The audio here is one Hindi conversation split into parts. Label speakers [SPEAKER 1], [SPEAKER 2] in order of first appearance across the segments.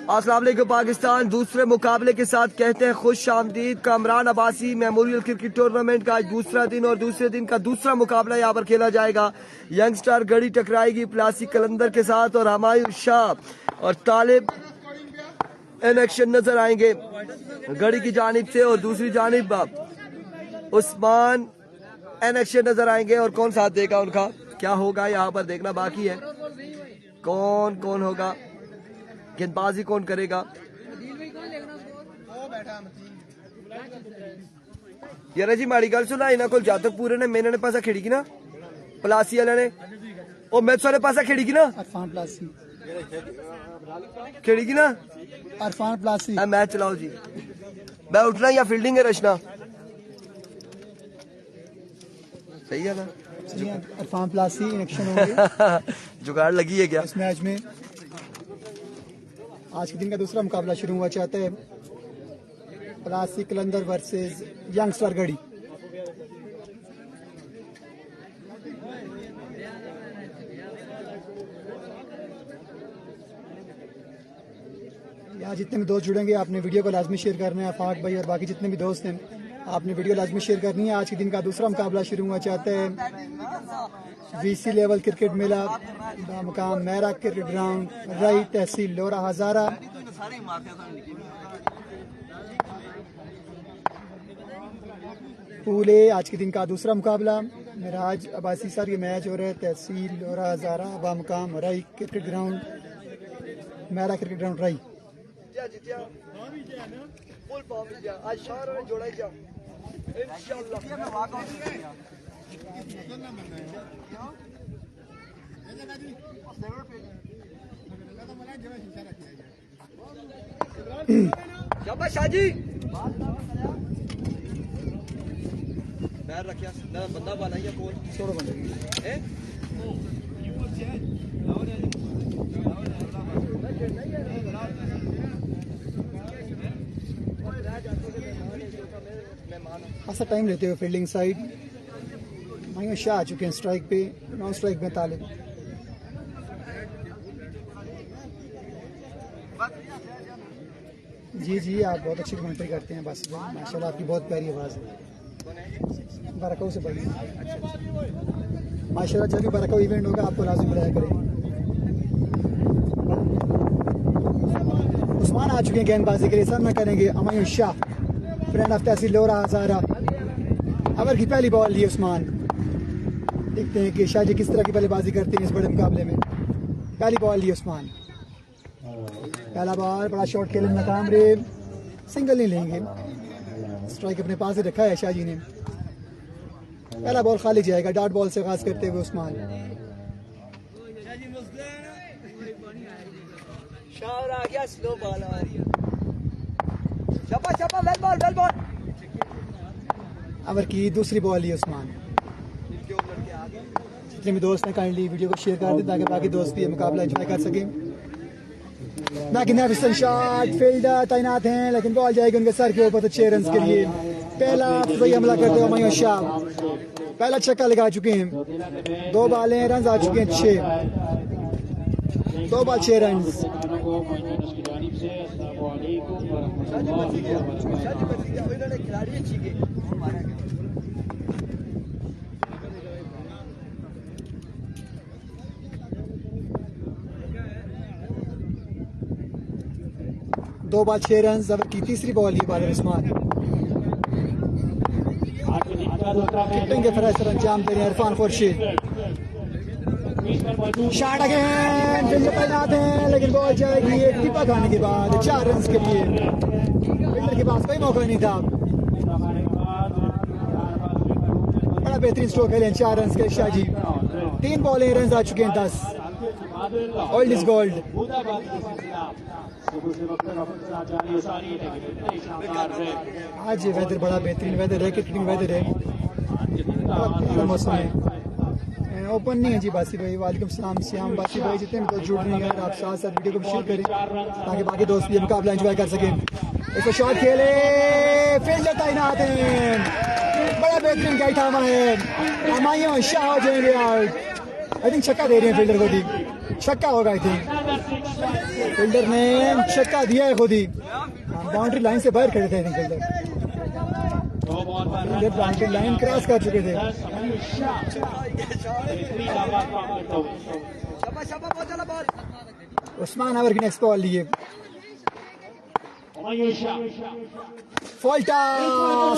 [SPEAKER 1] अस्सलाम वालेकुम पाकिस्तान। दूसरे मुकाबले के साथ कहते हैं खुश आमदीद। Kamran Abbasi memorial cricket tournament का आज दूसरा दिन और दूसरे दिन का दूसरा मुकाबला यहाँ पर खेला जाएगा। यंगस्टार गढ़ी टकराएगी प्लासी कलंदर के साथ और हमायूं शाह और तालिब इन एक्शन नजर आएंगे गढ़ी की जानिब से और दूसरी जानिब उस्मान इन एक्शन नजर आएंगे। और कौन साथ देगा उनका क्या होगा यहाँ पर देखना बाकी है। कौन कौन होगा, गेंदबाजी कौन करेगा। यार जी माड़ी गल सुना, इन्होंने को जब तक पूरे ने मैंने ने पासा खेड़ी की ना प्लासी वाले ने और मैच वाले पासा खेड़ी की ना
[SPEAKER 2] अरफान प्लासी
[SPEAKER 1] खेड़ी की ना
[SPEAKER 2] अरफान प्लासी।
[SPEAKER 1] मैच चलाओ जी। मैं उठना या फील्डिंग है रचना सही है ना।
[SPEAKER 2] अरफान प्लासी एक्शन होंगे।
[SPEAKER 1] जुगाड़ लगी है क्या
[SPEAKER 2] इस मैच में? आज के दिन का दूसरा मुकाबला शुरू हुआ चाहता है प्लासी कलंदर वर्सेस यंगस्टर गढ़ी। यहाँ जितने भी दोस्त जुड़ेंगे आपने वीडियो को लाजमी शेयर करना है। आफाक भाई और बाकी जितने भी दोस्त हैं आपने वीडियो लाजमी शेयर करनी है। आज के दिन का दूसरा मुकाबला शुरू हुआ चाहता है वीसी लेवल क्रिकेट मेला मुकाम मेरा क्रिकेट ग्राउंड रई तहसील लोरा हजारा। पूले आज के दिन का दूसरा मुकाबला मिराज अब्बासी सर ये मैच हो रहा है तहसील लोरा हजारा व मुकाम रई क्रिकेट ग्राउंड मेरा क्रिकेट ग्राउंड रई।
[SPEAKER 1] शाबाश शाजी पैर रखिया ना बंदा बना या कोल छोड़ो बंदे हैं
[SPEAKER 2] खासा टाइम लेते हुए फील्डिंग साइड मायूं शाह आ चुके हैं स्ट्राइक पे। नॉन स्ट्राइक में तालिब। जी जी आप बहुत अच्छी कमेंट्री करते हैं बस माशाल्लाह आपकी बहुत प्यारी आवाज़ है। बरकाऊ से बढ़िया माशाल्लाह। जब भी बरकाऊ इवेंट होगा आपको लाजिम बुलाया करें। उस्मान आ चुके हैं गेंदबाजी के लिए। सामना करेंगे अमायूं शाह फ्रेंड ऑफ तहसील लोरा हजारा। अवर की पहली बॉल ली उस्मान। देखते हैं कि शाह जी किस तरह की बल्लेबाजी करते हैं इस बड़े मुकाबले में। पहली बॉल ली उस्मान। पहला बॉल बड़ा शॉट खेलने नाकाम रे। सिंगल नहीं लेंगे। स्ट्राइक अपने पास ही रखा है शाह जी ने। पहला बॉल खाली जाएगा। डॉट बॉल से आगाज करते हुए उस्मान।
[SPEAKER 1] आ गया स्लो बॉल आ रही है। छपा छपा वेल बॉल वेल बॉल।
[SPEAKER 2] अवर की दूसरी बॉल ली उस्मान। जितने भी दोस्त हैं काइंडली वीडियो को शेयर कर दें ताकि बाकी दोस्त भी ये मुकाबला एंजॉय कर सकें। मैग्निफिसेंट शॉट फील्डर तैनात हैं लेकिन बॉल जाएगी उनके सर के ऊपर तो 6 रन के लिए। पहला वही हमला करते हुए अमायूं शाह पहला छक्का लगा चुके हैं। 2 बॉलें रन आ चुके हैं 6। 2 बॉल 6 रन। दो बॉल 6 रन। की तीसरी बॉल ही बॉलर उस्मान। किपिंग के फ्रेशर अंजाम दे रहे हैं Irfan Khurshid. Shot again fielder तैनात हैं लेकिन बॉल जाएगी एक टिप्पा खाने के बाद 4 रन के लिए। फील्डर के पास कोई मौका नहीं था। बड़ा बेहतरीन स्ट्रोक है 4 रन के शाह जी। 3 बॉलें रन आ चुके हैं 10। Old is gold. आज ये वेदर बड़ा बेहतरीन वेदर है। क्रिकेटिंग वेदर है। मौसम है। ओपन नहीं है जी बासी भाई। वालेकुम सलाम श्याम बासी भाई। जितने भी दोस्त जुड़ रहे हैं आप साथ साथ वीडियो को शेयर करें ताकि बाकी दोस्त भी मुकाबला एंजॉय कर सकें। इसको शॉट खेले फील्डर तैनात हैं। बड़ा बेहतरीन गाइड थामा है। अमायूं शाह हो जाएंगे आउट। आई थिंक छक्का दे रहे हैं फील्डर को। ठीक छक्का होगा आई थिंक। फील्डर ने छक्का दिया है खुद ही, बाउंड्री लाइन से बाहर खड़े थे फील्डर, बाउंड्री लाइन क्रॉस कर चुके थे। उस्मान अवर की नेक्स्ट बॉल लिए, Falta,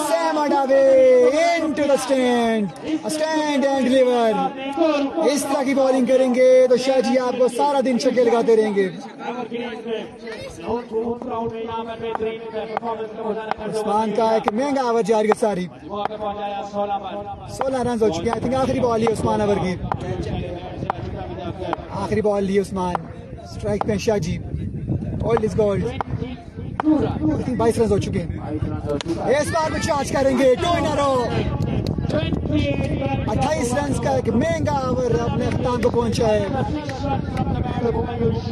[SPEAKER 2] Sam Adave into the stand, a stand and deliver। इस तरह की बॉलिंग करेंगे तो शायद जी आपको सारा दिन छक्के लगाते रहेंगे। उस्मान का एक महंगा ओवर जारी है सारी, 16 रन हो चुके हैं। आई थिंक आखिरी बॉल ही उस्मान अवर की, आखिरी बॉल ली उस्मान। स्ट्राइक पे Shahji, old is gold. 22 run हो चुके हैं। इस बार में चार्ज करेंगे 2 इन अ रो। 28 रन का एक महंगा ओवर अपने अख्ताम को पहुंचा है।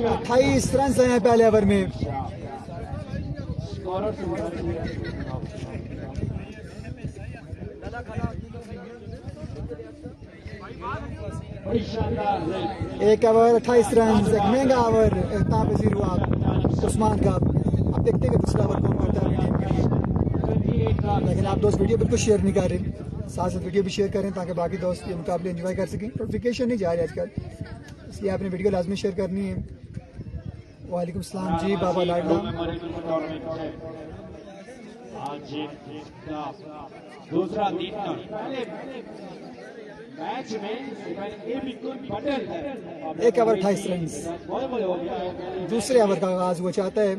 [SPEAKER 2] 28 रन हैं पहले ओवर में। एक ओवर 28 रन, एक महंगा ओवर अख्ताम पजीर हुआ उस्मान का। अब देखते हैं कि दूसरा ओवर कौन करता है टीम के लिए। लेकिन आप दोस्त वीडियो बिल्कुल शेयर नहीं कर रहे, साथ साथ वीडियो भी शेयर करें ताकि बाकी दोस्त ये मुकाबले एंजॉय कर सकें। नोटिफिकेशन नहीं जा रही आजकल, इसलिए आपने वीडियो लाजमी शेयर करनी है। वालेकुम सलाम जी बाबा लाडला।
[SPEAKER 3] दूसरा दिन मैच में
[SPEAKER 2] एक ओवर 28 रन, दूसरे ओवर का आगाज वो चाहता है।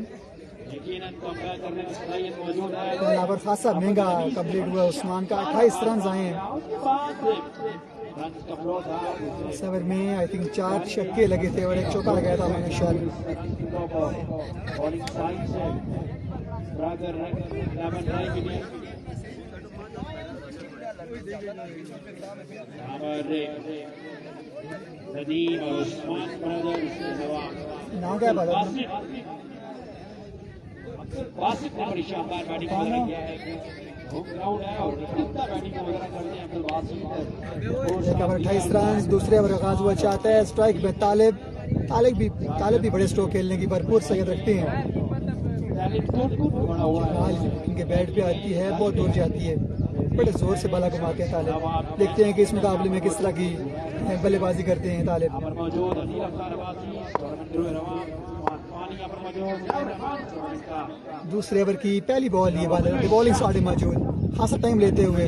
[SPEAKER 2] पहला ओवर खासा महंगा कंप्लीट हुआ उस्मान का, 28 रन आए हैं इस ओवर में। आई थिंक 4 छक्के लगे थे और एक चौका लगाया था मैंने शायद। ना क्या बात
[SPEAKER 3] वासिफ ने बड़ी शानदार बैटिंग है, होम ग्राउंड है और कितना बैटिंग वगैरह करते हैं अब्दुल वासिफ।
[SPEAKER 2] एक ओवर 28 रन, दूसरे ओवर आगाज हुआ चाहता है। स्ट्राइक में तालिब भी बड़े स्ट्रोक खेलने की भरपूर सही रखते हैं। इनके बैट पे आती है, बहुत दूर जाती है, बड़े जोर से बाला घुमाते हैं तालिब। देखते हैं कि इस मुकाबले में किस तरह की बल्लेबाजी करते हैं तालिब। दूसरे ओवर की पहली बॉल ये बालर बॉलिंग साढ़े मौजूद, खासा टाइम लेते हुए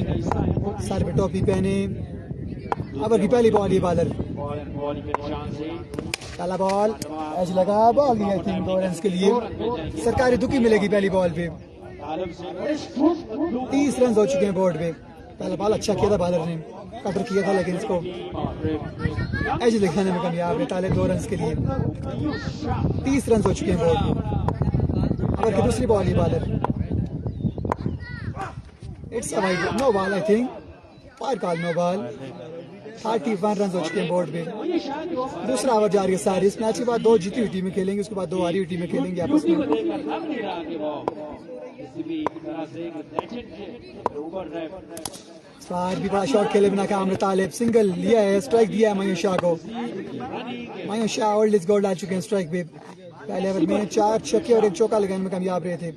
[SPEAKER 2] सर पे टोपी पहने। ओवर की पहली बॉल ये बालर, काला बॉल एज लगा, बॉल आई थिंक 2 रन के लिए। सरकारी दुकी मिलेगी पहली बॉल पे। 30 रन हो चुके हैं बोर्ड पे। पहला बॉल अच्छा किया था बालर ने, कटर किया था लेकिन इसको एज दिखाने में कामयाब है तालिब 2 रन के लिए। 30 रन हो चुके हैं बोर्ड पे। ओवर की दूसरी बॉल ही bowler, it's no ball I think, fire call no ball. 31 run हो चुके हैं बोर्ड पे। दूसरा ओवर जारी है सारी। इस मैच के बाद 2 जीती हुई टीमें खेलेंगी, उसके बाद 2 हारी हुई टीमें खेलेंगी आपस में। फायर भी बड़ा शॉट खेले बिना काम तालिब, सिंगल लिया है, स्ट्राइक दिया है मयूर शाह को। मयूर शाह ओल्ड इज गोल्ड आ चुके हैं स्ट्राइक पे। पहले ओवर में 4 छक्के और एक चौका लगाने में कामयाब रहे थे।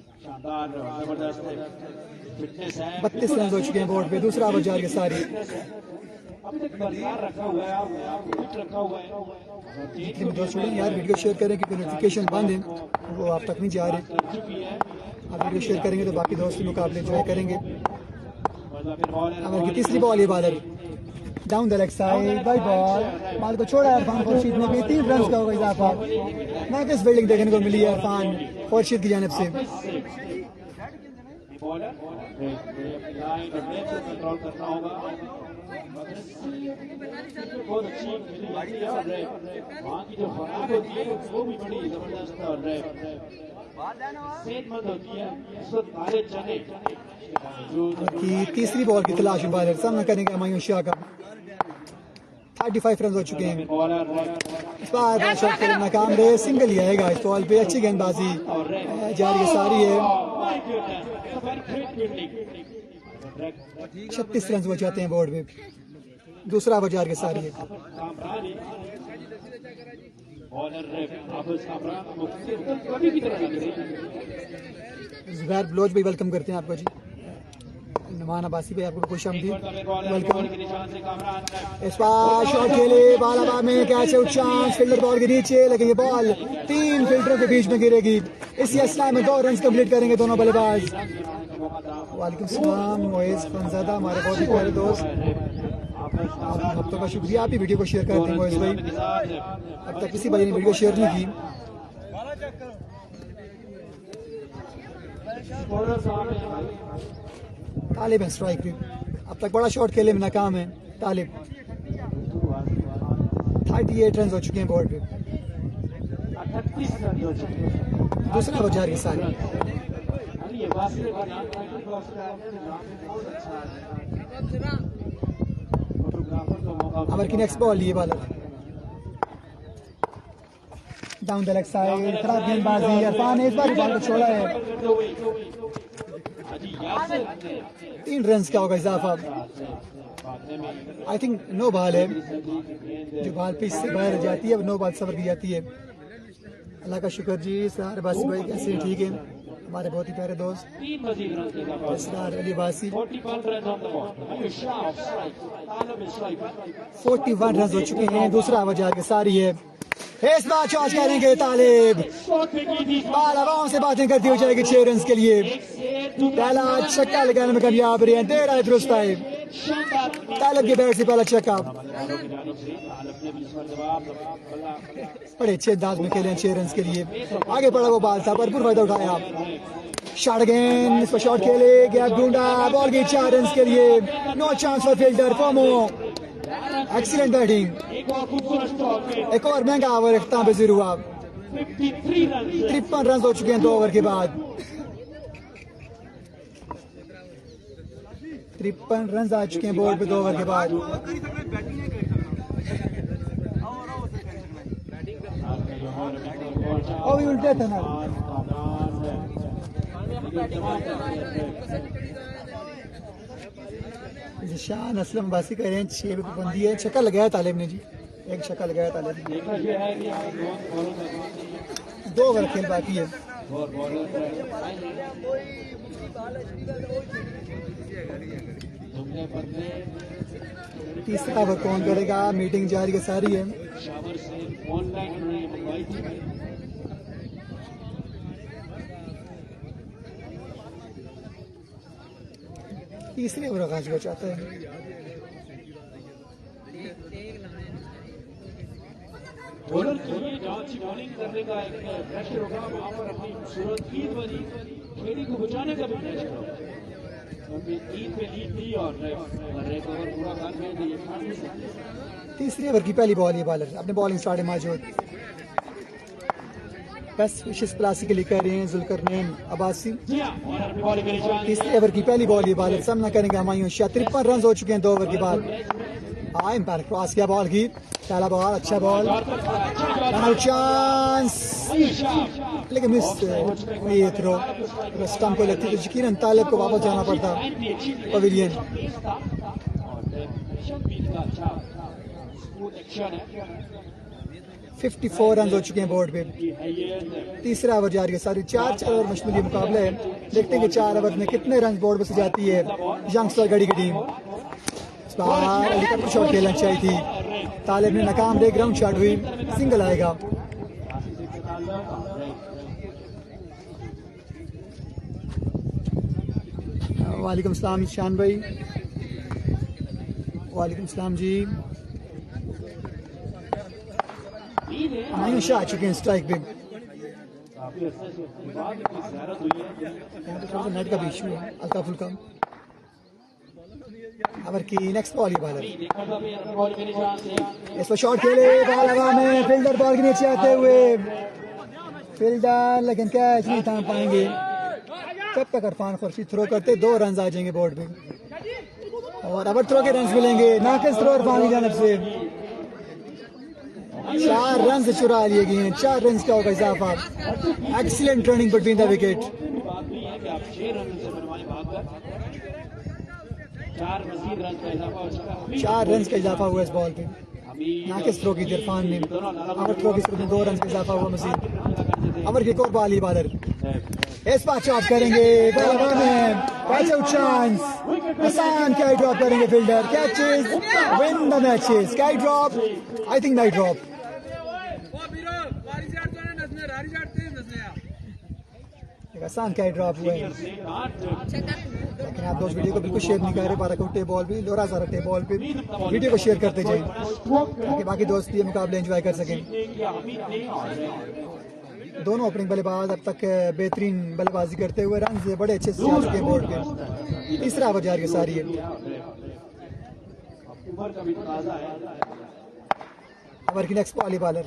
[SPEAKER 2] 32 रन हो चुके हैं बोर्ड पे। दूसरा ओवर जारी है सारी। यार वीडियो शेयर करें क्योंकि नोटिफिकेशन बंद है, वो आप तक नहीं जा रहे। आप वीडियो शेयर करेंगे तो बाकी दोस्त मुकाबले एंजॉय करेंगे। ओवर की तीसरी बॉल ये bowler down the leg side, bye ball को छोड़ा इरफान खुर्शीद ने भी। 3 रन का होगा इजाफा। मैं किस फील्डिंग देखने को मिली है इरफान खुर्शीद की जानिब से।
[SPEAKER 3] बहुत अच्छी वहाँ की जो खुराक होती है वो भी बड़ी जबरदस्त और सेहतमंद होती है। इस वक्त काले चने
[SPEAKER 2] की तीसरी बॉल की तलाश में बालर सामना करेंगे मयूर शाह का। 35 रन हो चुके हैं। इस बार शॉट खेलना नाकाम रहे, सिंगल ही आएगा इस बॉल पे। अच्छी गेंदबाजी जारी है सारी है। 36 रन हो जाते हैं बोर्ड पे। दूसरा ओवर जारी है सारी है।
[SPEAKER 3] बॉलर हाफिज कामरान मुफ्ती कभी भी तरह लग रही
[SPEAKER 2] जुबैर बलोच भाई वेलकम करते हैं आपको जी। नुमान अब्बासी भाई आपको खुश आमदीद, वेलकम।
[SPEAKER 3] के निशान से कामरान
[SPEAKER 2] इस बार शॉट खेले बाल हवा में, catch out chance, fielder ball के नीचे, लेकिन ये बॉल 3 फील्डरों के बीच में गिरेगी। इसी असला में 2 रन कंप्लीट करेंगे दोनों बल्लेबाज। वालेकुम सलाम मोइज खनजादा, हमारे बहुत ही प्यारे दोस्त, आप हफ्तों का शुक्रिया। आप ही वीडियो को शेयर कर दें मोइज भाई, अब तक किसी भाई ने वीडियो शेयर नहीं की। तालिब है स्ट्राइक पे, अब तक बड़ा शॉट खेले में नाकाम है तालिब। 38 रन हो चुके हैं बोर्ड पे,
[SPEAKER 3] 38 रन हो चुके हैं।
[SPEAKER 2] दूसरा वजह के साथ।
[SPEAKER 3] ये वास्ते का नाम फोटोग्राफर को मौका
[SPEAKER 2] अमर की नेक्स्ट बॉल, ये bowler down the leg side, खराब गेंदबाजी। इरफान ने इस बार बॉल को छोड़ा है। 3 रन का होगा इजाफा। आई थिंक नो बॉल है, जो बॉल पिच से बाहर जाती है वो नो बॉल सफर की जाती है। अल्लाह का शुक्र जी। सरार बासी भाई कैसे हैं? ठीक है, हमारे बहुत ही प्यारे दोस्त
[SPEAKER 3] 3 मजीद रन के बाद
[SPEAKER 2] सरार अली बासी।
[SPEAKER 3] 41 रन ऑन द बॉल। ये शॉट स्ट्राइक, तालब स्ट्राइक
[SPEAKER 2] 41 रन हो चुके हैं, दूसरा वजह के सारी है। इस बार चॉच करेंगे तालिब, बाल हवाओं से बातें करती हो जाएगी 6 रन के लिए। पहला छक्का लगाने में कामयाब रहे हैं, 13 दुरुस्त आए तालिब के बैट से पहला छक्का। बड़े अच्छे अंदाज में खेले 6 रन के लिए। आगे बढ़ा वो बाल था, भरपूर फायदा उठाया। शॉट अगेन, इस पर शॉट खेले, गैप ढूंढा, बॉल गई 4 रन के लिए। नो चांस फॉर फील्डर फोमो, एक्सीलेंट बैटिंग। एक और महंगा ओवर इख्तिताम पजीर हुआ। 53 रन हो चुके हैं 2 ओवर के बाद। 53 रन आ चुके हैं बोर्ड पे 2 ओवर के बाद। और भी उल्टे थे ना, शान असलम बासी कह रहे हैं 6 पे पाबंदी है। छक्का लगाया तालिब ने जी, एक छक्का लगाया तालिब ने। 2 ओवर खेल बाकी है। तीसरा ओवर कौन करेगा? मीटिंग जारी है सारी है। तीसरे ओवर आगाज हो जाता है।
[SPEAKER 3] बॉलर के लिए जहाँ अच्छी बॉलिंग करने का एक प्रेशर होगा, वहाँ पर अपनी खूबसूरत ईद वाली खेड़ी को बचाने का भी प्रेशर होगा। ईद पे लीड थी और एक ओवर पूरा कर गए थे, ये छाड़ नहीं सकते।
[SPEAKER 2] तीसरे ओवर की पहली बॉल, ये बॉलर अपने बॉलिंग स्टार्ट है मौजूद। बेस्ट विशेष प्लासी के लिए कह रहे हैं जुल्करनैन अब्बासी। तीसरे ओवर की पहली बॉल, ये बॉलर सामना करेंगे हुमायूं शाह। 53 रन हो चुके हैं 2 ओवर के बाद। एम्पायर क्रॉस किया बॉल की, पहला बॉल, अच्छा बॉल, चांस, लेकिन मिस ये थ्रो स्टंप को लगती तो यकीनन तालिब को वापस जाना पड़ता पवेलियन। 54 रन हो चुके हैं बोर्ड पे। तीसरा ओवर जारी है, सारी 4 ओवर मशमूली मुकाबला है। देखते हैं कि 4 ओवर में कितने रन बोर्ड पे से जाती है यंगस्टर गढ़ी की टीम। हेलीकॉप्टर शॉट खेलना चाहिए थी, तालिब ने नाकाम दे, ग्राउंड शॉट हुई, सिंगल आएगा। वालेकुम सलाम शान भाई, वालेकुम सलाम जी। हुमायूं शाह आ चुके हैं स्ट्राइक पे। नेट का भी इशू है हल्का फुल्का। ओवर की नेक्स्ट बॉल, ही बॉलर इस पर शॉट खेले, बॉल हवा में, फील्डर बॉल के नीचे आते हुए, फील्डर लेकिन कैच नहीं थाम पाएंगे। कब तक इरफान खुर्शीद थ्रो करते 2 रन आ जाएंगे बोर्ड पे और ओवर थ्रो के रन मिलेंगे। नाकिस थ्रो इरफान की जानब से 4 रन से चुरा लिए गए हैं। 4 रन का होगा इजाफा। Excellent running between the wicket. 4 run का इजाफा हुआ इस बॉल पे। नाकिस थ्रो की इरफान ने, अमर थ्रो की सिर्फ 2 रन का इजाफा हुआ मजीद। अमर की एक और बॉल, बॉलर इस बार शॉट करेंगे, कैच आउट चांस, आसान कैच ड्रॉप करेंगे fielder, catches win the matches, catch drop, I think night drop. एक आसान कैच ड्रॉप हुआ है, लेकिन आप दोस्त वीडियो को बिल्कुल शेयर नहीं कर रहे। बाराकोट टे बॉल भी, लोरा सारा टे बॉल पे वीडियो को शेयर करते जाएं ताकि बाकी दोस्त ये मुकाबले एंजॉय कर सकें। दोनों ओपनिंग बल्लेबाज अब तक बेहतरीन बल्लेबाजी करते हुए रन से बड़े अच्छे से आ चुके हैं बोर्ड पे। तीसरा ओवर जारी सारी है। ओवर की next ball, bowler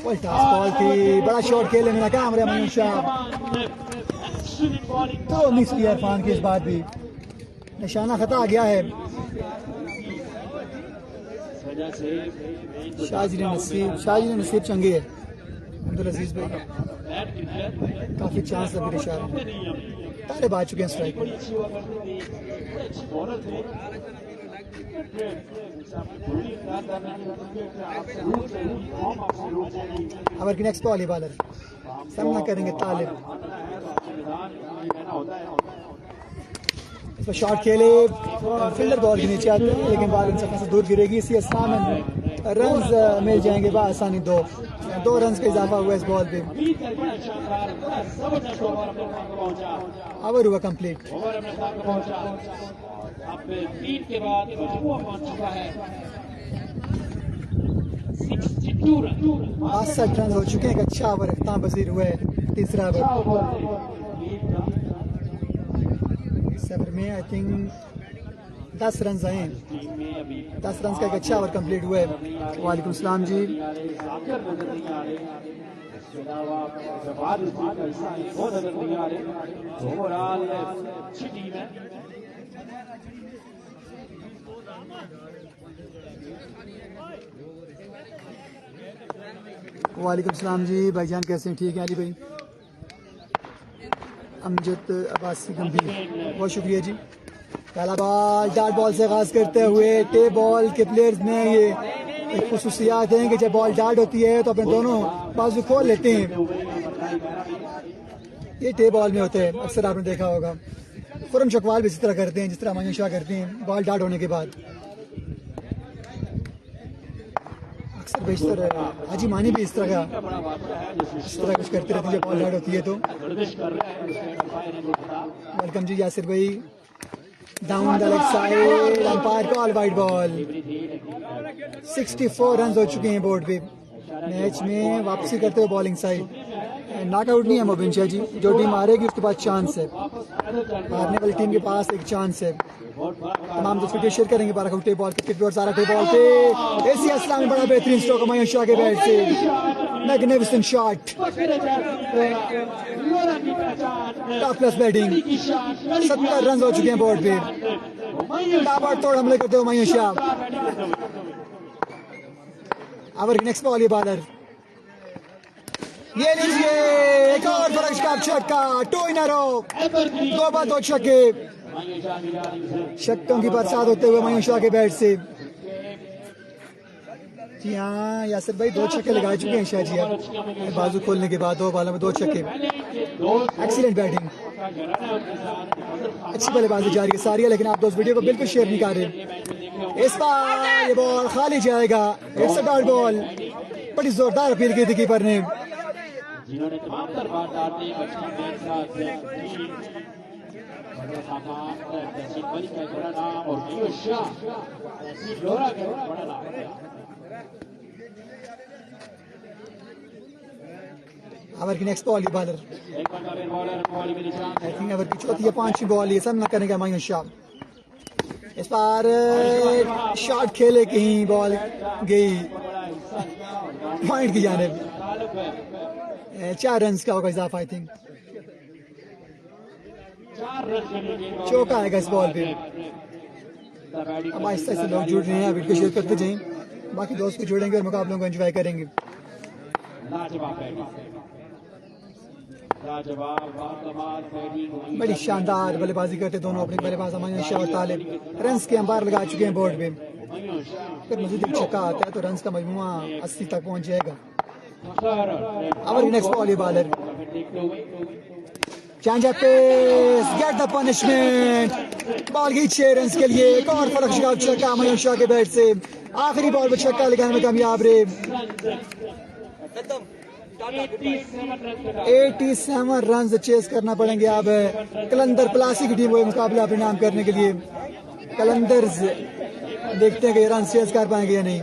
[SPEAKER 2] full toss ball थी, बड़ा शॉट खेले में नाकाम रहे मयूर शाह। तो मिस किया इरफान की, इस बार भी निशाना खता गया है। शाहजी ने नसीब चंगी है। अब्दुल अजीज भाई काफी चांस है मेरे शाह, तारे बाज चुके हैं स्ट्राइक। ओवर की नेक्स्ट बॉल, बॉलर सामना करेंगे तालिब। इस पर शॉट खेले, फील्डर बॉल के नीचे आते हैं लेकिन बॉल इन सबसे दूर गिरेगी, इसी आसान रन मिल जाएंगे आसानी। 2 रन का इजाफा हुआ इस बॉल पे। ओवर हुआ कंप्लीट। 62 रन हो चुके हैं। एक अच्छा ओवर इख्तिताम पजीर हुआ है तीसरा ओवर। इस ओवर में आई थिंक 10 रन आए हैं। 10 रन का एक अच्छा ओवर कंप्लीट हुआ है। वालेकुम सलाम जी। वालेकुम सलाम जी भाईजान, कैसे हैं? ठीक है अली भाई। अमजद अब्बासी गंभीर, बहुत शुक्रिया जी। पहला बॉल डॉट बॉल से आगाज करते हुए टे बॉल के प्लेयर्स में ये एक खुसूसियात हैं कि जब बॉल डॉट होती है तो अपने दोनों बाजू खोल लेते हैं। ये टे बॉल में होते हैं, अक्सर आपने देखा होगा। खुरम शकवाल भी इसी तरह करते हैं जिस तरह मायूं शाह करते हैं बॉल डॉट होने के बाद। अक्सर बेशतर हाजी मानी भी इस तरह कुछ करते रहते हैं जब बॉल डॉट होती है तो। वेलकम जी यासिर भाई। Down the left side, umpire call wide ball. 64 run हो चुके हैं बोर्ड पे। मैच में वापसी करते हुए बॉलिंग साइड। नॉकआउट नहीं है मोबिन शाह जी, जो टीम हारेगी उसके पास चांस है, हारने वाली टीम के पास एक चांस है। तमाम दोस्त वीडियो शेयर करेंगे। बारह टे बॉल क्रिकेट और सारा टे बॉल पे एसी असलाम में बड़ा बेहतरीन स्ट्रोक मायूं शाह के बैट से। Magnificent shot, top class batting. 70 run हो चुके हैं बोर्ड पे। ताबड़तोड़ हमले करते हुए मायूं शाह। ओवर की नेक्स्ट बॉल, ये बॉलर ये लीजिए एक और फर्स्ट का छक्का। 2 इन अ रो, 2 बार 2 छक्के। छक्कों की बरसात होते हुए मायूं शाह के बैट से। जी हाँ यासिर भाई 2 छक्के लगा चुके हैं शाह जी अब बाजू खोलने के बाद 2 बॉलों में 2 छक्के। एक्सीलेंट बैटिंग, अच्छी बल्लेबाजी जारी है सारी है, लेकिन आप दोस्त वीडियो को बिल्कुल शेयर नहीं कर रहे। इस बार ये बॉल खाली जाएगा। It's a dot ball. बड़ी जोरदार अपील की थी कीपर ने।
[SPEAKER 3] जिन्होंने तमाम दरबार डालने और
[SPEAKER 2] ओवर की नेक्स्ट बॉल, ये बॉलर आई थिंक ओवर की चौथी या 5वीं बॉल ये सामना करेगा मायूं शाह। इस बार शॉट खेले कहीं बॉल गई पॉइंट की जानिब। 4 रन का होगा इजाफा। आई थिंक चौका आएगा इस बॉल पे। अब आहिस्ता से लोग जुड़ रहे हैं, वीडियो शेयर करते जाएं, बाकी दोस्त भी जुड़ेंगे और मुकाबलों को एंजॉय करेंगे।
[SPEAKER 3] लाजवाब बाकमाल बैटिंग
[SPEAKER 2] बड़ी शानदार बल्लेबाजी करते दोनों अपने बल्लेबाज हमायूं शाह और तालिब। रन्स के अंबार लगा चुके हैं बोर्ड पे। अगर मजीद एक छक्का आता है तो रन्स का मजमुआ 80 तक पहुंच जाएगा। Our next ball bowler. Change up pace, get the punishment. Ball गई 6 रन के लिए। एक और फर्क छक्का हमायूं शाह के बैट से। आखिरी बॉल पर छक्का लगाने में कामयाब रहे। 87 रन चेस करना पड़ेंगे अब कलंदर प्लासी की टीम को मुकाबला अपने नाम करने के लिए। कलंदर्स देखते हैं कि रन चेस कर पाएंगे या नहीं।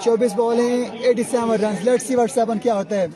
[SPEAKER 2] 24 बॉल हैं, 87 run. Let's see what's happen, क्या होता है।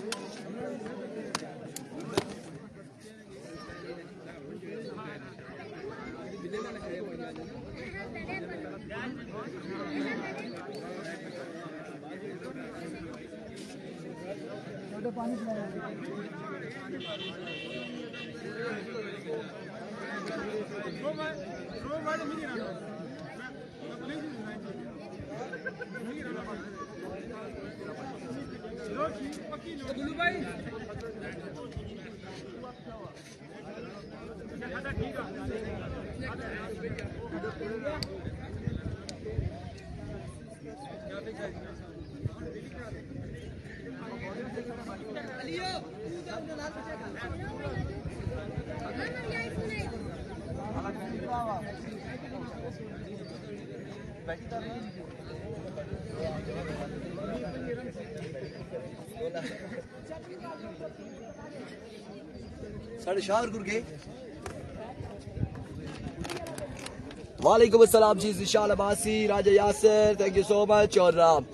[SPEAKER 1] वालेकुम अस्सलाम ji, Zeeshan Abbasi, Raja Yasir, thank you so much. और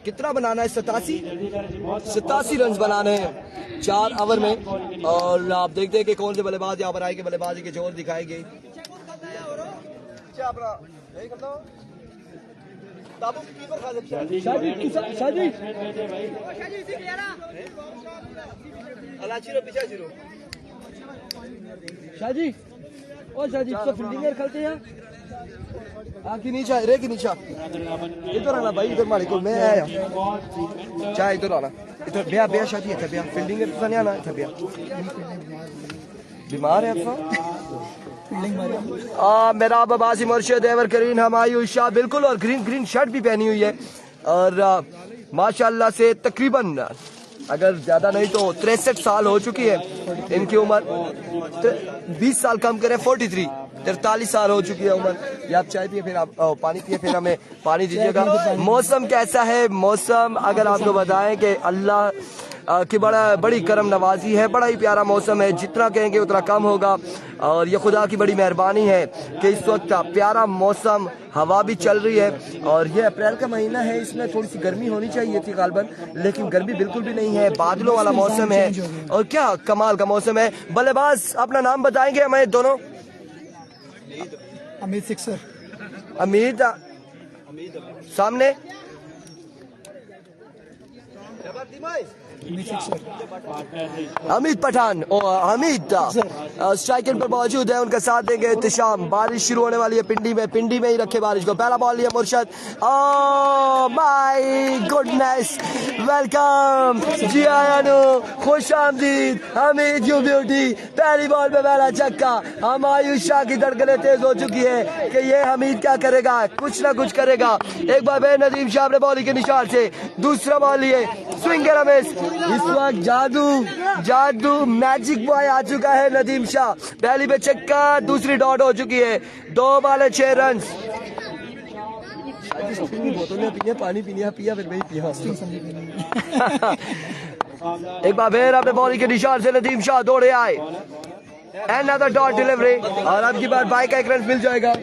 [SPEAKER 1] कितना बनाना है? 87 रन बनाने हैं 4 ओवर में। और आप देखते हैं कि कौन से बल्लेबाज यहाँ पर आएंगे, बल्लेबाजी के जोर दिखाएंगे। शाजी और शाजी तो फील्डिंगर खेलते हैं आखिर नीचा रे की नीचा इधर आना भाई, इधर मालिक को मैं आया चाहे इधर आना, इधर ब्याह ब्याह शादी है, ब्याह फील्डिंगर तो नहीं आना, इधर ब्याह बीमार है मेरा अब्बासी मुर्शिद एवर करीन हमायूं शाह बिल्कुल, और ग्रीन ग्रीन शर्ट भी पहनी हुई है। और माशाल्लाह से तकरीबन अगर ज्यादा नहीं तो 63 साल हो चुकी है इनकी उम्र। 20 साल कम करें 43 साल हो चुकी है उम्र। ये आप चाय पिए फिर आप पानी पिए, फिर हमें पानी दीजिएगा। मौसम कैसा है? मौसम अगर आपको बताएं कि अल्लाह की बड़ी करम नवाजी है, बड़ा ही प्यारा मौसम है, जितना कहेंगे उतना कम होगा। और ये खुदा की बड़ी मेहरबानी है कि इस वक्त प्यारा मौसम, हवा भी चल रही है। और ये अप्रैल का महीना है, इसमें थोड़ी सी गर्मी होनी चाहिए थी गालबन, लेकिन गर्मी बिल्कुल भी नहीं है, बादलों वाला मौसम है और क्या कमाल का मौसम है। बल्लेबाज अपना नाम बताएंगे हमें दोनों?
[SPEAKER 2] अमीद सिक्सर,
[SPEAKER 1] अमीद सामने हमीद पठान और हमीद स्ट्राइकर पर मौजूद है, उनका साथ देंगे एहतिशाम। बारिश शुरू होने वाली है पिंडी में ही रखे बारिश को। पहला बॉल लिया मुर्शद, ओह माय गुडनेस, वेलकम जी आयानो, खुश आमदीद हमीद यू ब्यूटी। पहली बॉल में पहला छक्का, हमायूं शाह की धड़कनें तेज हो चुकी है कि ये हमीद क्या करेगा, कुछ ना कुछ करेगा। एक बार फिर नदीम शाह ने बॉलिंग के निशान से दूसरा बॉल लिए, स्विंग रमेश। इस वक्त जादू मैजिक बॉय आ चुका है नदीम शाह। पहली पे छक्का, दूसरी डॉट हो चुकी है। 2 बॉल 6 रन। पानी पिया फिर नहीं पिया। एक बार फिर अपने बॉलिंग के निशान से नदीम शाह दौड़े आए। Another dot delivery और अब की बार बाई का 1 रन मिल जाएगा।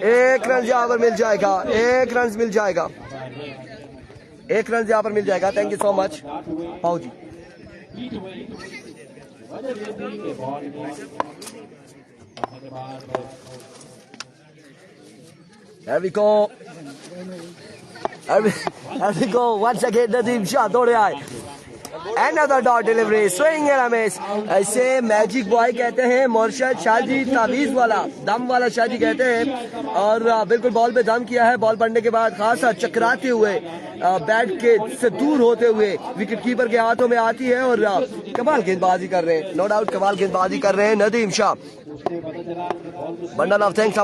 [SPEAKER 1] 1 रन यहाँ पर मिल जाएगा, 1 रन मिल जाएगा, 1 रन यहाँ पर मिल जाएगा। थैंक यू सो मच पाऊ जी। There we go. There we go. Once again Nadeem Shah दौड़े आए। Another dot delivery, swing and a miss. ऐसे मैजिक बॉय कहते हैं, मोर्शद शाहजी तावीज वाला, दम वाला शाहजी कहते हैं। और बिल्कुल बॉल पे दम किया है। बॉल पड़ने के बाद खासा चकराते हुए, बैट के से दूर होते हुए विकेट कीपर के हाथों में आती है और कमाल गेंदबाजी कर रहे हैं, नो डाउट कमाल गेंदबाजी कर रहे हैं Nadeem Shah. Bundle of thanks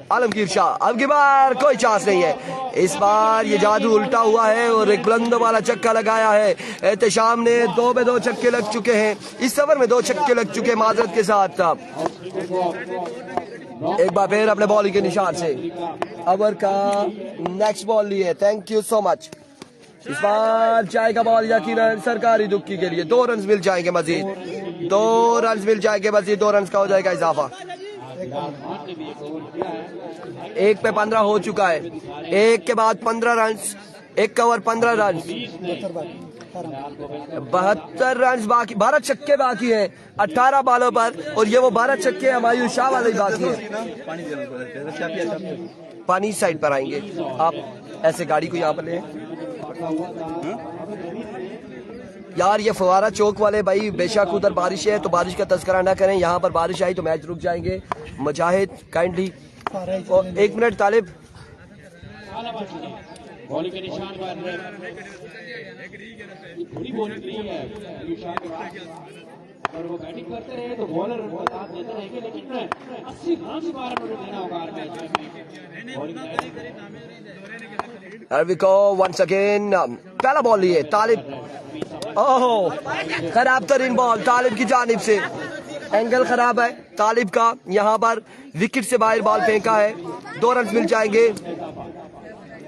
[SPEAKER 1] Alamgir Shah. अब की बार कोई चांस नहीं है, इस बार ये जादू उल्टा हुआ है और एक बुलंद वाला छक्का लगाया है एहतेशाम ने। 2 पे 2 छक्के लग चुके हैं, इस ओवर में 2 छक्के लग चुके हैं माजरत के साथ। एक बार फिर अपने बॉलिंग के निशान से ओवर का नेक्स्ट बॉल लिए, थैंक यू सो मच। इस बार जाएगा बॉल यकीनन सरकारी दुक्की के लिए, 2 रन मिल जाएंगे मजीद, 2 रन मिल जाएंगे मजीद, 2 रन का हो जाएगा इजाफा। 1 पे 15 हो चुका है, 1 के बाद 15 रन, 1 ओवर 15 रन, 72 रन बाकी, 12 छक्के बाकी हैं 18 बालों पर, और ये वो 12 छक्के हमायूं शाह वाले बाकी हैं। पानी साइड पर आएंगे आप, ऐसे गाड़ी को यहाँ पर ले यार। ये फवारा चौक वाले भाई, बेशक उधर बारिश है तो बारिश का तस्करा ना करें, यहाँ पर बारिश आई तो मैच रुक जाएंगे। मुजाहिद काइंडली 1 मिनट तालिब।
[SPEAKER 3] बॉलिंग के निशान पर पूरी बॉलिंग नहीं है, अगर वो बैटिंग करते रहे तो बॉलर उनको साथ देते रहेंगे, लेकिन 80 रन से 12 मिनट देना होगा मैच में।
[SPEAKER 1] वंस अगेन पहला बॉल लिए तालिब, ओह खराब तरीन बॉल तालिब की जानिब से, एंगल खराब है तालिब का, यहाँ पर विकेट से बाहर बॉल फेंका है, 2 रन मिल जाएंगे।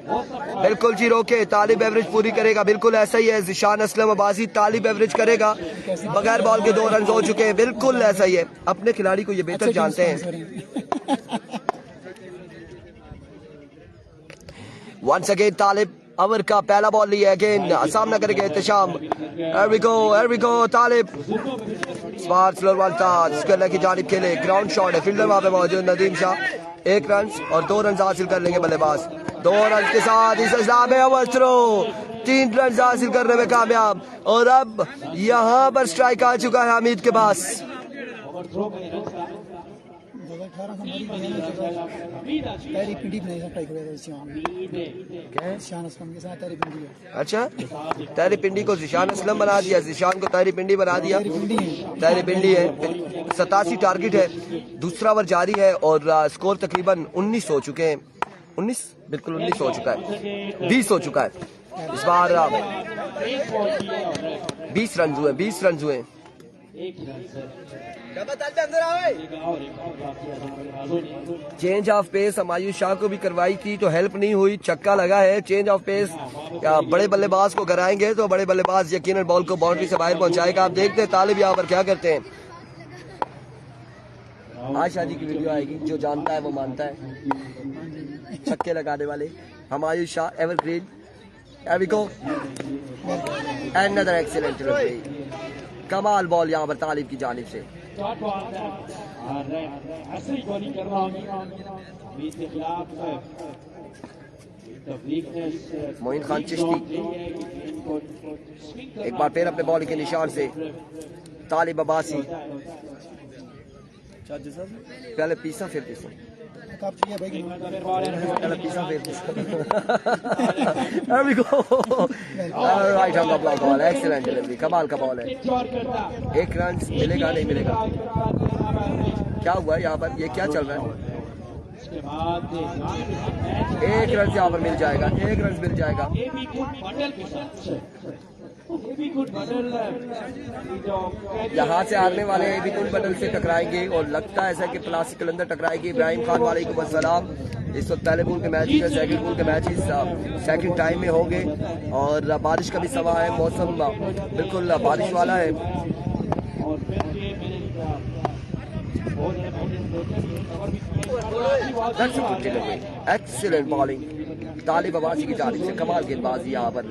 [SPEAKER 1] बिल्कुल जी रोके, तालिब एवरेज पूरी करेगा, बिल्कुल ऐसा ही है। ज़िशान असलम अब्बासी तालिब एवरेज करेगा, बगैर बॉल के 2 रन हो चुके हैं, बिल्कुल ऐसा ही है। अपने खिलाड़ी को ये बेहतर जानते हैं। वंस अगेन तालिब ओवर का पहला बॉल लिया, अगेन सामना करेंगे Ehtesham. here we go Talib, स्लोर ball था की जानिब खेले, ग्राउंड शॉट है, फील्डर वहां पे मौजूद नदीम शाह। 1 रन और 2 रन हासिल कर लेंगे बल्लेबाज, 2 रन के साथ इस इस्लाम में ओवर थ्रो, 3 रन हासिल करने में कामयाब। और अब यहाँ पर स्ट्राइक आ चुका है हमीद के पास। अच्छा, तहरी पिंडी को ज़िशान असलम बना दिया, ज़िशान को तहरी पिंडी बना दिया, तहरी पिंडी है। 87 टारगेट है, दूसरा ओवर जारी है और स्कोर तकरीबन 19 हो चुके हैं, 19 बिल्कुल 19 हो चुका है, 20 हो चुका है। इस बार 20 रन हुए, 20 रन हुए। Change of pace Humayun Shah को भी करवाई थी तो हेल्प नहीं हुई, छक्का लगा है। चेंज ऑफ पेस बड़े बल्लेबाज को कराएंगे तो बड़े बल्लेबाज यकीनन बॉल को बाउंड्री से बाहर पहुंचाएगा। आप देखते हैं तालिब यहाँ पर क्या करते हैं। आशा जी की वीडियो आएगी, जो जानता है वो मानता है। छक्के लगाने वाले Humayun Shah evergreen. Here we go. Another excellent delivery. कमाल बॉल यहाँ पर तालिब की जानिब से। मोइन खान चिश्ती एक बार फिर अपने बॉल के निशान से, तालिब अब्बासी पहले पीसा फिर पीसा, पहले पीसा फिर right hand block ball, excellent delivery, कमाल का बॉल है। 1 रन मिलेगा नहीं मिलेगा, क्या हुआ है यहाँ पर, ये क्या चल रहा है? 1 रन यहाँ पर मिल जाएगा, 1 रन मिल जाएगा। यहाँ से हारने वाले एबिकुल बटल से टकराएंगे और लगता है ऐसा कि प्लास्टिक कलंदर टकराएगी। इब्राहिम खान वालेकुम अस्सलाम। इस वक्त पहले पूल के मैचेस है, सेकंड पूल के मैचेस सेकंड टाइम में होंगे और बारिश का भी समा है, मौसम बिल्कुल बारिश वाला है। एक्सीलेंट बॉलिंग तालिब अब्बासी की जानिब से, कमाल गेंदबाजी यहाँ पर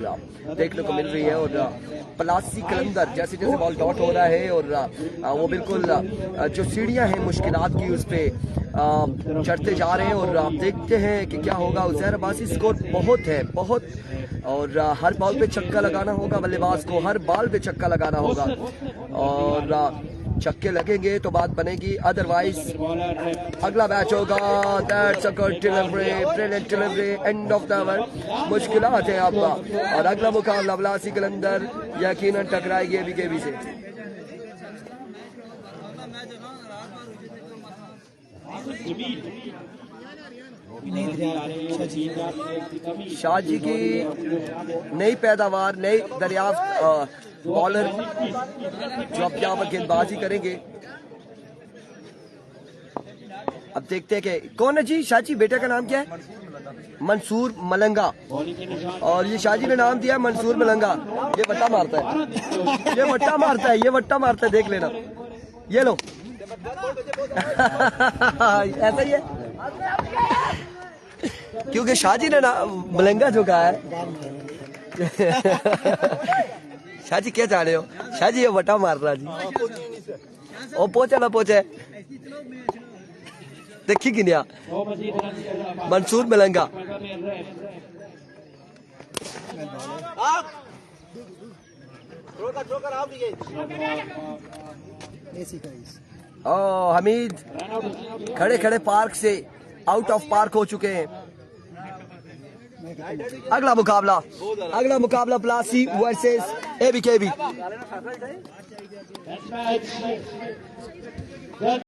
[SPEAKER 1] देखने को मिल रही है। और प्लासी कलंदर जैसे जैसे बॉल डॉट हो रहा है और वो बिल्कुल जो सीढ़ियाँ हैं मुश्किलात की उस पर चढ़ते जा रहे हैं और आप देखते हैं कि क्या होगा। उज़ैर अब्बासी स्कोर बहुत है, बहुत और हर बॉल पे छक्का लगाना होगा बल्लेबाज को, हर बॉल पे छक्का लगाना होगा और छक्के लगेंगे तो बात बनेगी, अदरवाइज अगला मैच होगा। That's a good delivery, brilliant delivery, end of the over. मुश्किलात है आपका और अगला मुकाबला बलासी कलंदर यकीनन टकराएगी एबीकेबी से। शाहजी की नई पैदावार, नई दरियाफ्त बॉलर जो अब यहाँ पर गेंदबाजी करेंगे। अब देखते हैं कि कौन है जी। शाहजी बेटे का नाम क्या है? मंसूर मलंगा। और ये शाहजी ने नाम दिया है मंसूर मलंगा। ये वट्टा मारता है, ये वट्टा मारता है, ये वट्टा मारता है, देख लेना। ये लो ऐसा ही है क्योंकि शाहजी ने मलंगा जो कहा है। शाहजी क्या चाह रहे हो? शाहजी ये वटा मार रहा जी। ओ पोचे ना पोचे देखी कि नहीं मंसूर मलंगा। ओ हमीद खड़े खड़े पार्क से आउट ऑफ पार्क हो चुके हैं। अगला मुकाबला बलासी वर्सेस एबीकेबी।